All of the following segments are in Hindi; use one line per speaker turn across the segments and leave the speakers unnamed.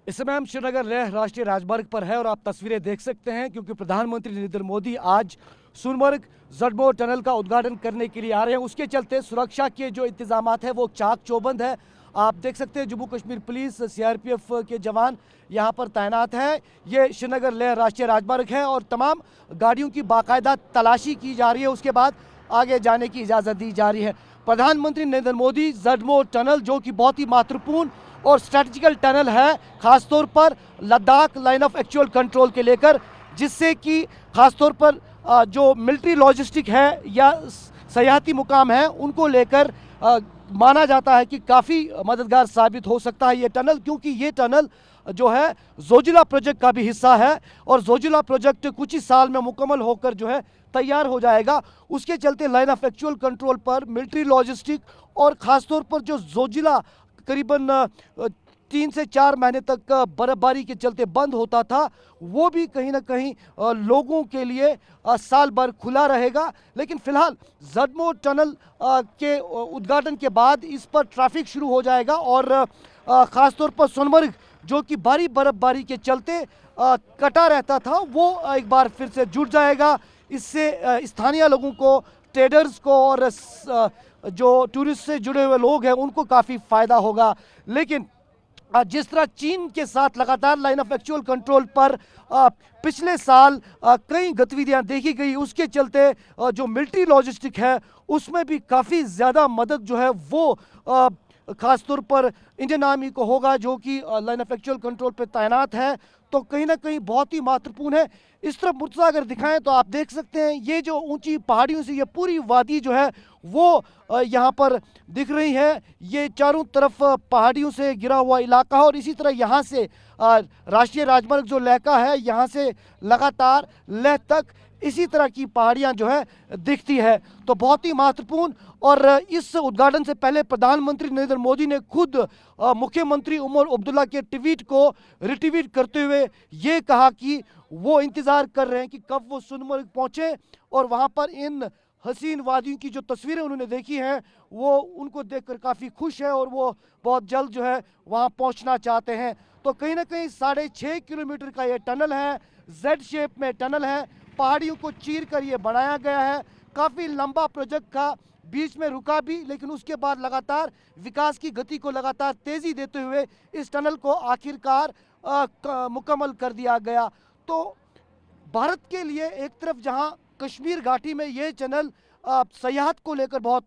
इस समय हम श्रीनगर लेह राष्ट्रीय राजमार्ग पर है और आप तस्वीरें देख सकते हैं क्योंकि प्रधानमंत्री नरेंद्र मोदी आज सोनमर्ग जडमोर टनल का उद्घाटन करने के लिए आ रहे हैं। उसके चलते सुरक्षा के जो इंतजाम है वो चाक चौबंद है। आप देख सकते हैं जम्मू कश्मीर पुलिस सीआरपीएफ के जवान यहाँ पर तैनात हैं। ये श्रीनगर लेह राष्ट्रीय राजमार्ग है और तमाम गाड़ियों की बाकायदा तलाशी की जा रही है। उसके बाद आगे जाने की इजाज़त दी जा रही है। प्रधानमंत्री नरेंद्र मोदी जडमोर टनल जो कि बहुत ही महत्वपूर्ण और स्ट्रेटजिकल टनल है, खासतौर पर Ladakh line of actual control के लेकर, जिससे कि खासतौर पर जो मिलिट्री लॉजिस्टिक है या सयाहती मुकाम है उनको लेकर माना जाता है कि काफ़ी मददगार साबित हो सकता है ये टनल, क्योंकि ये टनल जो है जोजिला प्रोजेक्ट का भी हिस्सा है और जोजिला प्रोजेक्ट कुछ ही साल में मुकम्मल होकर जो है तैयार हो जाएगा। उसके चलते लाइन ऑफ एक्चुअल कंट्रोल पर मिलिट्री लॉजिस्टिक और ख़ासतौर पर जो जोजिला करीबन 3 से 4 महीने तक बर्फबारी के चलते बंद होता था, वो भी कहीं ना कहीं लोगों के लिए साल भर खुला रहेगा। लेकिन फिलहाल जडमोर टनल के उद्घाटन के बाद इस पर ट्रैफिक शुरू हो जाएगा और ख़ासतौर पर सोनमर्ग जो कि भारी बर्फबारी के चलते कटा रहता था, वो एक बार फिर से जुड़ जाएगा। इससे स्थानीय लोगों को, ट्रेडर्स को और जो टूरिस्ट से जुड़े हुए लोग हैं उनको काफ़ी फ़ायदा होगा। लेकिन जिस तरह चीन के साथ लगातार लाइन ऑफ एक्चुअल कंट्रोल पर पिछले साल कई गतिविधियां देखी गई, उसके चलते जो मिलिट्री लॉजिस्टिक है उसमें भी काफ़ी ज़्यादा मदद जो है वो खासतौर पर इंडियन आर्मी को होगा, जो कि लाइन ऑफ एक्चुअल कंट्रोल पर तैनात है। तो कहीं ना कहीं बहुत ही महत्वपूर्ण है। इस तरफ मुर्तज़ा अगर दिखाएं तो आप देख सकते हैं ये जो ऊंची पहाड़ियों से ये पूरी वादी जो है वो यहाँ पर दिख रही है। ये चारों तरफ पहाड़ियों से घिरा हुआ इलाका है और इसी तरह यहाँ से राष्ट्रीय राजमार्ग जो लेह का है यहाँ से लगातार लेह तक इसी तरह की पहाड़ियाँ जो है दिखती है। तो बहुत ही महत्वपूर्ण। और इस उद्घाटन से पहले प्रधानमंत्री नरेंद्र मोदी ने खुद मुख्यमंत्री उमर अब्दुल्ला के ट्वीट को रिट्वीट करते हुए ये कहा कि वो इंतज़ार कर रहे हैं कि कब वो सोनमर्ग पहुँचे और वहाँ पर इन हसीन वादियों की जो तस्वीरें उन्होंने देखी हैं वो उनको देखकर काफ़ी खुश है और वो बहुत जल्द जो है वहाँ पहुँचना चाहते हैं। तो कहीं ना कहीं 6.5 किलोमीटर का ये टनल है, जेड शेप में टनल है, पहाड़ियों को चीर कर ये बनाया गया है। काफ़ी लंबा प्रोजेक्ट था, बीच में रुका भी, लेकिन उसके बाद लगातार विकास की गति को लगातार तेज़ी देते हुए इस टनल को आखिरकार मुकम्मल कर दिया गया। तो भारत के लिए एक तरफ जहां कश्मीर घाटी में ये टनल सयाहत को लेकर बहुत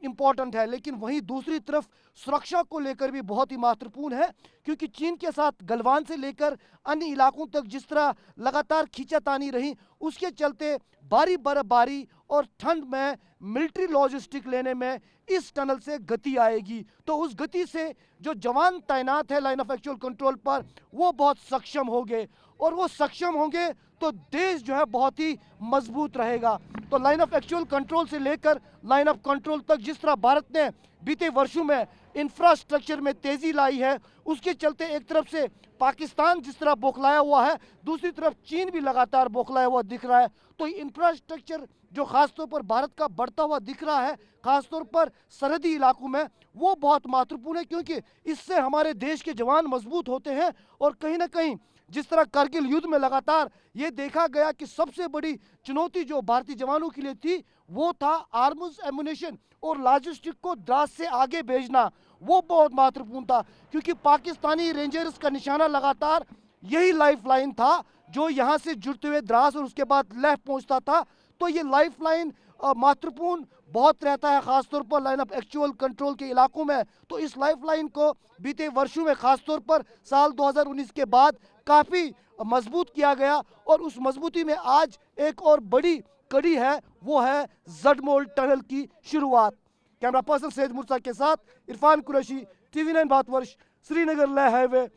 इम्पॉर्टेंट है, लेकिन वहीं दूसरी तरफ सुरक्षा को लेकर भी बहुत ही महत्वपूर्ण है, क्योंकि चीन के साथ गलवान से लेकर अन्य इलाकों तक जिस तरह लगातार खींचातानी रही, उसके चलते भारी बर्फबारी और ठंड में मिलिट्री लॉजिस्टिक लेने में इस टनल से गति आएगी। तो उस गति से जो जवान तैनात है लाइन ऑफ एक्चुअल कंट्रोल पर वो बहुत सक्षम होंगे और वो सक्षम होंगे तो देश जो है बहुत ही मजबूत रहेगा। तो लाइन ऑफ एक्चुअल कंट्रोल से लेकर लाइन ऑफ कंट्रोल तक जिस तरह भारत ने बीते वर्षों में इंफ्रास्ट्रक्चर में तेजी लाई है, उसके चलते एक तरफ से पाकिस्तान जिस तरह बौखलाया हुआ है, दूसरी तरफ चीन भी लगातार बौखलाया हुआ दिख रहा है। तो इंफ्रास्ट्रक्चर जो खासतौर पर भारत का बढ़ता हुआ दिख रहा है, खासतौर पर सरहदी इलाकों में, वो बहुत महत्वपूर्ण है, क्योंकि इससे हमारे देश के जवान मजबूत होते हैं। और कहीं ना कहीं जिस तरह कारगिल युद्ध में लगातार ये देखा गया कि सबसे बड़ी चुनौती जो भारतीय जवानों के लिए थी वो था आर्म्स, एमुनेशन और लॉजिस्टिक को द्रास से आगे भेजना। वो बहुत महत्वपूर्ण था, क्योंकि पाकिस्तानी रेंजर्स का निशाना लगातार यही लाइफ लाइन था जो यहाँ से जुड़ते हुए द्रास और उसके बाद लेह पहुँचता था। तो ये लाइफ लाइन महत्वपूर्ण बहुत रहता है, खासतौर पर लाइन ऑफ एक्चुअल कंट्रोल के इलाकों में। तो इस लाइफ लाइन को बीते वर्षों में खासतौर पर साल 2019 के बाद काफ़ी मजबूत किया गया और उस मजबूती में आज एक और बड़ी कड़ी है, वो है जडमोर टनल की शुरुआत। कैमरा पर्सन सैयद मुर्तज़ा के साथ इरफान कुरैशी, TV9 भारतवर्ष, श्रीनगर लेह हाईवे,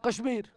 कश्मीर।